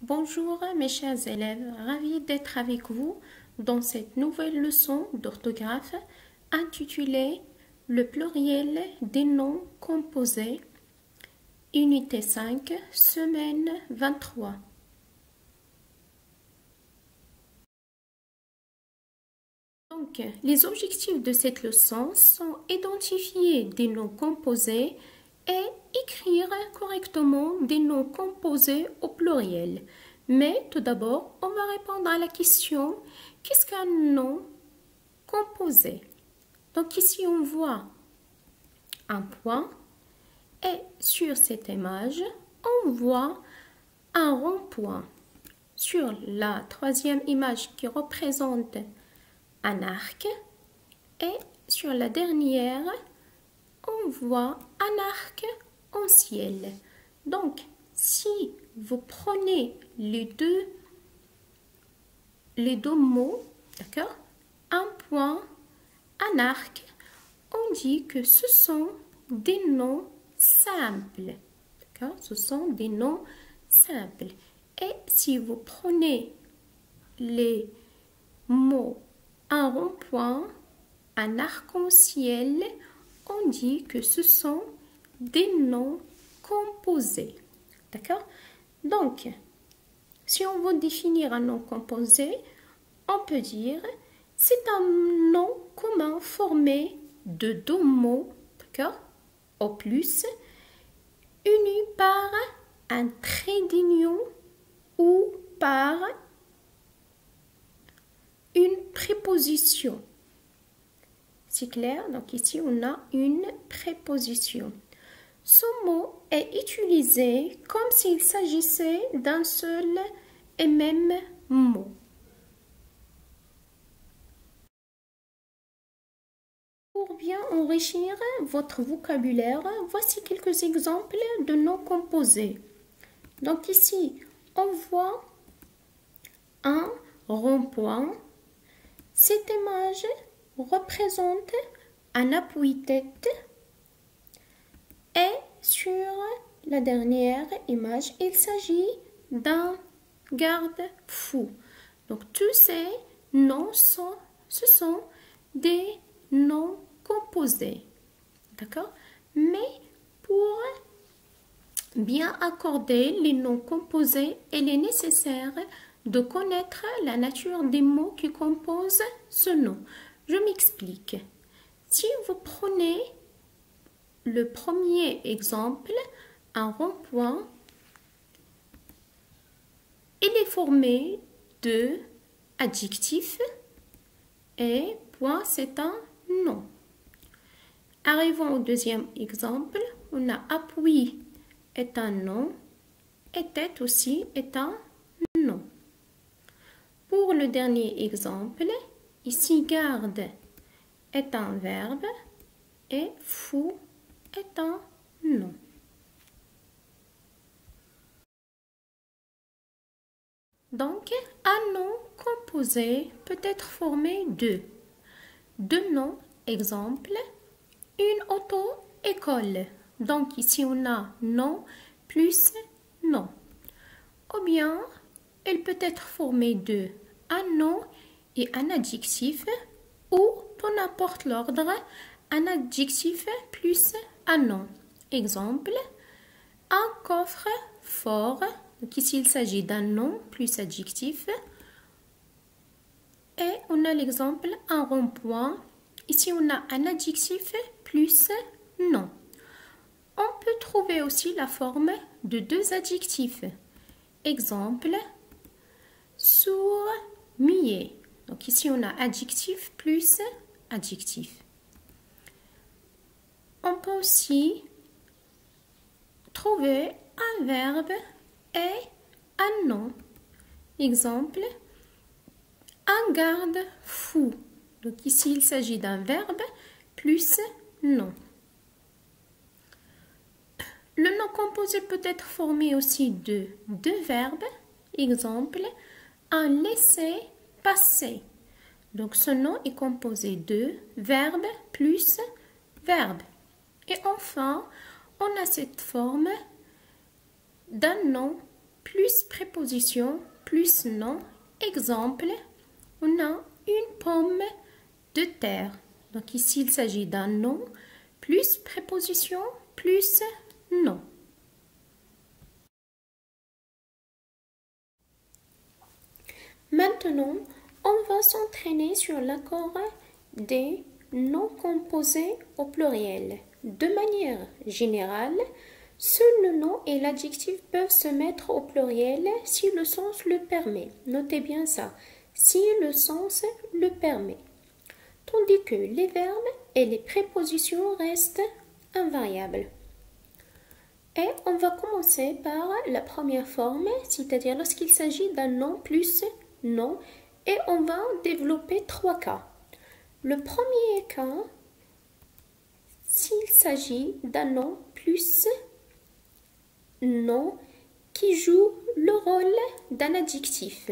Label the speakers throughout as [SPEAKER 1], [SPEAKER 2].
[SPEAKER 1] Bonjour mes chers élèves, ravi d'être avec vous dans cette nouvelle leçon d'orthographe intitulée Le pluriel des noms composés, unité 5, semaine 23. Donc, les objectifs de cette leçon sont identifier des noms composés et écrire correctement des noms composés au pluriel. Mais tout d'abord, on va répondre à la question qu'est-ce qu'un nom composé? Donc ici, on voit un point et sur cette image, on voit un rond-point. Sur la troisième image qui représente un arc et sur la dernière, on voit un arc en ciel. Donc, si vous prenez les deux mots, d'accord, un point, un arc, on dit que ce sont des noms simples. D'accord, ce sont des noms simples. Et si vous prenez les mots un rond-point, un arc-en-ciel, on dit que ce sont des noms composés. D'accord? Donc, si on veut définir un nom composé, on peut dire c'est un nom commun formé de deux mots, d'accord, au plus, unis par un trait d'union ou par une préposition. C'est clair? Donc ici, on a une préposition. Ce mot est utilisé comme s'il s'agissait d'un seul et même mot. Pour bien enrichir votre vocabulaire, voici quelques exemples de noms composés. Donc ici, on voit un rond-point. Cette image représente un appuie-tête et sur la dernière image, il s'agit d'un garde-fou. Donc tous ces noms ce sont des noms composés. D'accord? Mais pour bien accorder les noms composés, il est nécessaire de connaître la nature des mots qui composent ce nom. Je m'explique. Si vous prenez le premier exemple, un rond-point, il est formé de adjectifs et point, c'est un nom. Arrivons au deuxième exemple, on a appui est un nom et tête aussi est un nom. Pour le dernier exemple, ici garde est un verbe et fou est un nom. Donc, un nom composé peut être formé de deux noms, exemple, une auto-école. Donc, ici, on a nom plus nom. Ou bien, il peut être formé de un nom et un adjectif ou, peu n'importe l'ordre, un adjectif plus un nom. Exemple, un coffre fort. Donc ici, il s'agit d'un nom plus adjectif. Et on a l'exemple, un rond-point. Ici, on a un adjectif plus nom. On peut trouver aussi la forme de deux adjectifs. Exemple, sourd, muet. Donc ici, on a adjectif plus adjectif. On peut aussi trouver un verbe et un nom. Exemple, un garde-fou. Donc ici, il s'agit d'un verbe plus nom. Le nom composé peut être formé aussi de deux verbes. Exemple, un laisser-passer. Donc ce nom est composé de verbe plus verbe. Et enfin, on a cette forme d'un nom plus préposition plus nom. Exemple, on a une pomme de terre. Donc ici, il s'agit d'un nom plus préposition plus nom. Maintenant, on va s'entraîner sur l'accord des noms composés au pluriel. De manière générale, seul le nom et l'adjectif peuvent se mettre au pluriel si le sens le permet. Notez bien ça, si le sens le permet. Tandis que les verbes et les prépositions restent invariables. Et on va commencer par la première forme, c'est-à-dire lorsqu'il s'agit d'un nom plus nom, et on va développer 3 cas. Le premier cas, s'il s'agit d'un nom plus nom qui joue le rôle d'un adjectif.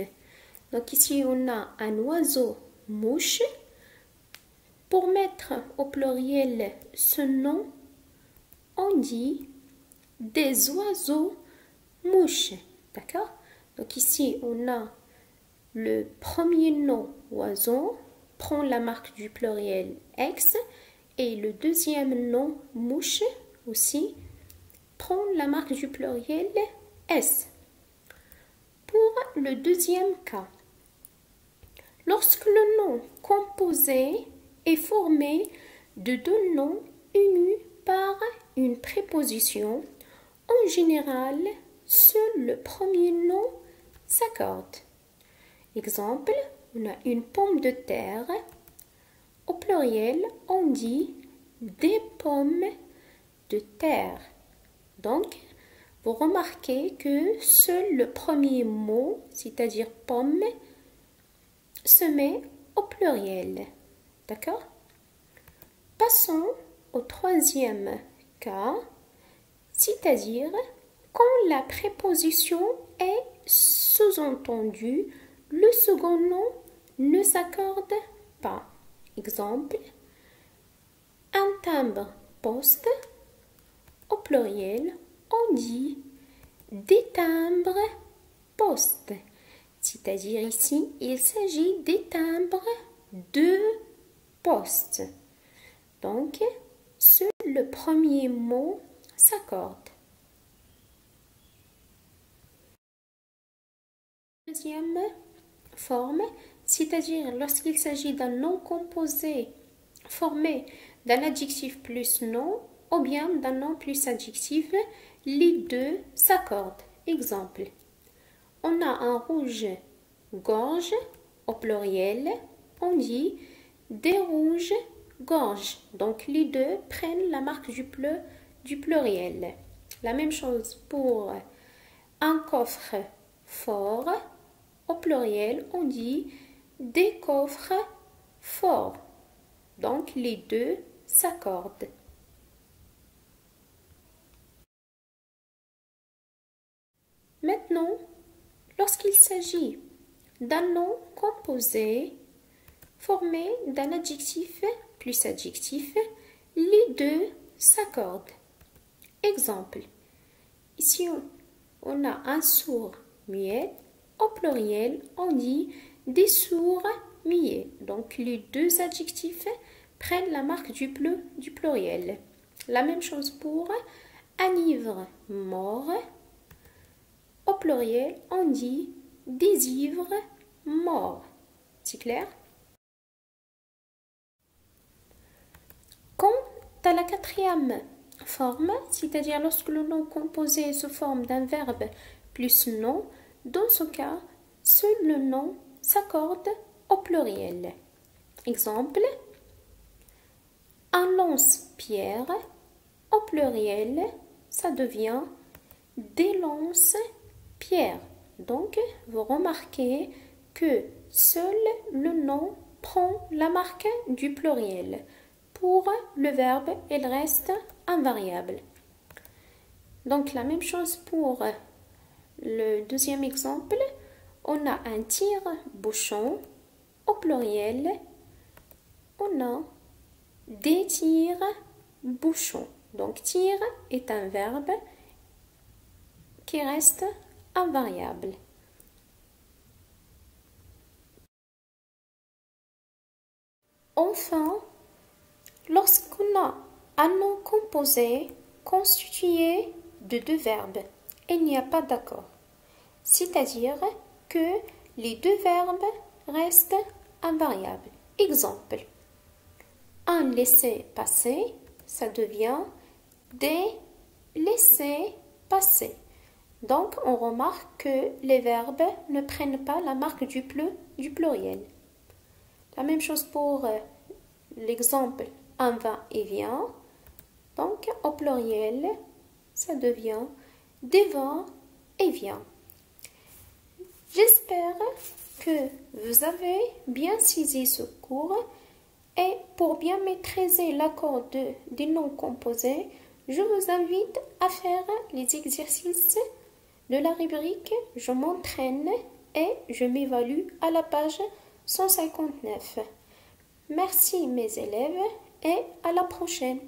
[SPEAKER 1] Donc ici, on a un oiseau mouche. Pour mettre au pluriel ce nom, on dit des oiseaux mouches. D'accord? Donc ici, on a le premier nom oiseau, prend la marque du pluriel X, et le deuxième nom mouche aussi prend la marque du pluriel S. Pour le deuxième cas, lorsque le nom composé est formé de 2 noms unis par une préposition, en général, seul le premier nom s'accorde. Exemple, on a une pomme de terre. Au pluriel, on dit des pommes de terre. Donc, vous remarquez que seul le premier mot, c'est-à-dire pomme, se met au pluriel. D'accord? Passons au troisième cas, c'est-à-dire quand la préposition est sous-entendue, le second nom ne s'accorde pas. Exemple, un timbre-poste. Au pluriel, on dit des timbres-postes. C'est-à-dire ici, il s'agit des timbres de poste. Donc, seul le premier mot s'accorde. Deuxième forme, c'est-à-dire lorsqu'il s'agit d'un nom composé formé d'un adjectif plus nom ou bien d'un nom plus adjectif, les deux s'accordent. Exemple, on a un rouge-gorge, au pluriel, on dit des rouges-gorges. Donc les deux prennent la marque du pluriel. La même chose pour un coffre-fort. Au pluriel, on dit des coffres forts. Donc, les deux s'accordent. Maintenant, lorsqu'il s'agit d'un nom composé formé d'un adjectif plus adjectif, les deux s'accordent. Exemple, ici, on a un sourd muet. Au pluriel, on dit des sourds muets. Donc, les deux adjectifs prennent la marque du pluriel. La même chose pour un ivre mort. Au pluriel, on dit des ivres morts. C'est clair? Quant à la quatrième forme, c'est-à-dire lorsque le nom composé se forme d'un verbe plus nom, dans ce cas, seul le nom s'accorde au pluriel. Exemple, un lance-pierre, au pluriel, ça devient des lance-pierres. Donc, vous remarquez que seul le nom prend la marque du pluriel. Pour le verbe, il reste invariable. Donc, la même chose pour le deuxième exemple, on a un tire-bouchon. Au pluriel, on a des tire-bouchons. Donc, tire est un verbe qui reste invariable. Enfin, lorsqu'on a un nom composé constitué de deux verbes, il n'y a pas d'accord. C'est-à-dire que les deux verbes restent invariables. Exemple, un laisser-passer, ça devient des laissez-passer. Donc, on remarque que les verbes ne prennent pas la marque du pluriel. La même chose pour l'exemple un va-et-vient. Donc, au pluriel, ça devient des va-et-vient. J'espère que vous avez bien saisi ce cours et pour bien maîtriser l'accord des noms composés, je vous invite à faire les exercices de la rubrique « Je m'entraîne » et « Je m'évalue » à la page 159. Merci mes élèves et à la prochaine.